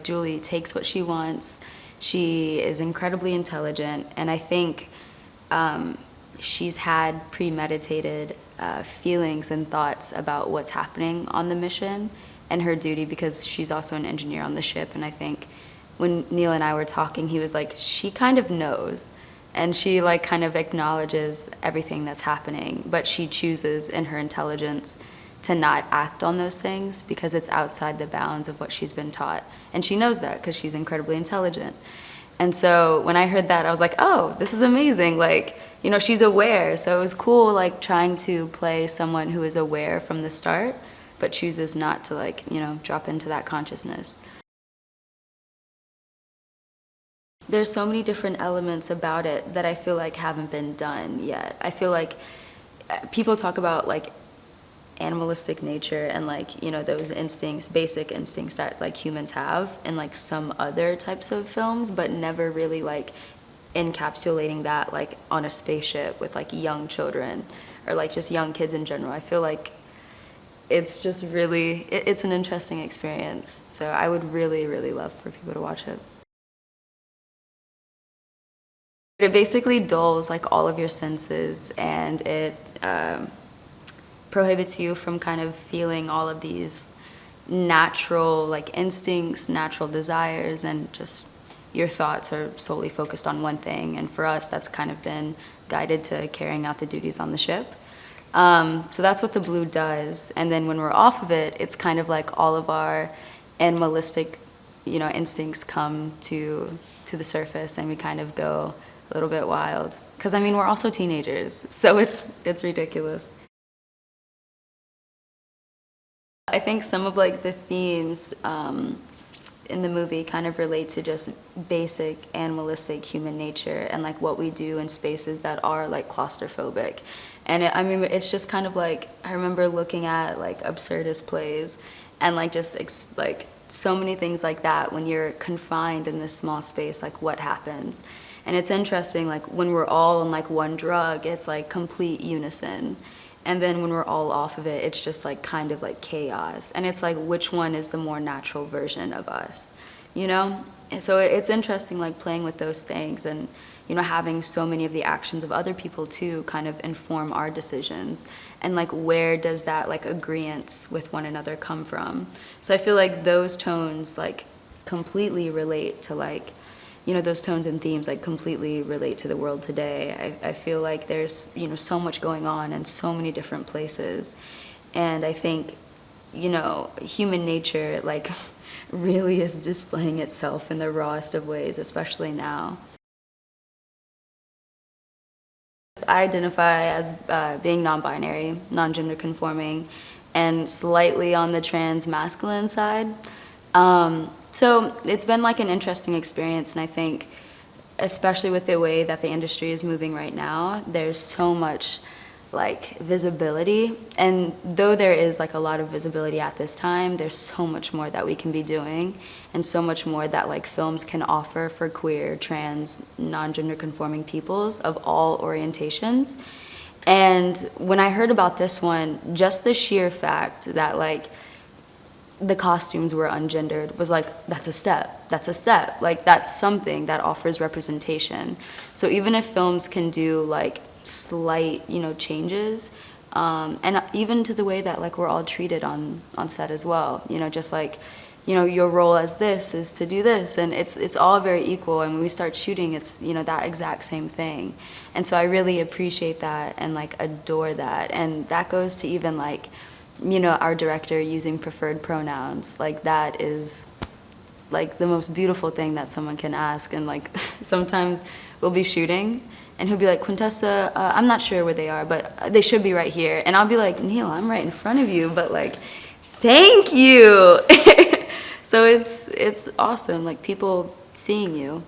Julie takes what she wants. She is incredibly intelligent, and I think she's had premeditated feelings and thoughts about what's happening on the mission and her duty, because she's also an engineer on the ship. And I think when Neil and I were talking, he was like, she kind of knows, and she like kind of acknowledges everything that's happening, but she chooses in her intelligence to not act on those things because it's outside the bounds of what she's been taught. And she knows that because she's incredibly intelligent. And so when I heard that, I was like, oh, this is amazing. Like, you know, she's aware. So it was cool, like, trying to play someone who is aware from the start, but chooses not to, like, you know, drop into that consciousness. There's so many different elements about it that I feel like haven't been done yet. I feel like people talk about, like, animalistic nature and, like, you know, those instincts, basic instincts that like humans have in like some other types of films, but never really like encapsulating that like on a spaceship with like young children or like just young kids in general. I feel like it's just really, it's an interesting experience. So I would really, really love for people to watch it. It basically dulls like all of your senses, and it prohibits you from kind of feeling all of these natural like instincts, natural desires, and just your thoughts are solely focused on one thing. And for us, that's kind of been guided to carrying out the duties on the ship. So that's what the blue does. And then when we're off of it, it's kind of like all of our animalistic, you know, instincts come to the surface, and we kind of go a little bit wild. Because I mean, we're also teenagers, so it's ridiculous. I think some of like the themes in the movie kind of relate to just basic animalistic human nature and like what we do in spaces that are like claustrophobic. And I mean, it's just kind of like, I remember looking at like absurdist plays and like just like so many things like that. When you're confined in this small space, like what happens? And it's interesting, like when we're all on like one drug, it's like complete unison. And then when we're all off of it, it's just like kind of like chaos. And it's like, which one is the more natural version of us, you know? And so it's interesting, like playing with those things and, you know, having so many of the actions of other people too kind of inform our decisions. And like, where does that like agreeance with one another come from? So I feel like those tones like completely relate to like, you know, those tones and themes like completely relate to the world today. I feel like there's, you know, so much going on in so many different places. And I think, you know, human nature like really is displaying itself in the rawest of ways, especially now. I identify as being non-binary, non-gender conforming, and slightly on the trans masculine side. So it's been like an interesting experience, and I think especially with the way that the industry is moving right now, there's so much like visibility, and though there is like a lot of visibility at this time, there's so much more that we can be doing and so much more that like films can offer for queer, trans, non-gender conforming peoples of all orientations. And when I heard about this one, just the sheer fact that like the costumes were ungendered was like, that's a step, like that's something that offers representation. So even if films can do like slight, you know, changes, and even to the way that like we're all treated on set as well, you know, just like, you know, your role as this is to do this, and it's all very equal. And when we start shooting, it's, you know, that exact same thing. And so I really appreciate that and like adore that. And that goes to even like, you know, our director using preferred pronouns. Like that is like the most beautiful thing that someone can ask. And like sometimes we'll be shooting and he'll be like, Quintessa, I'm not sure where they are, but they should be right here. And I'll be like, Neil, I'm right in front of you, but like, thank you. So it's awesome, like people seeing you.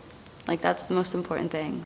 Like that's the most important thing.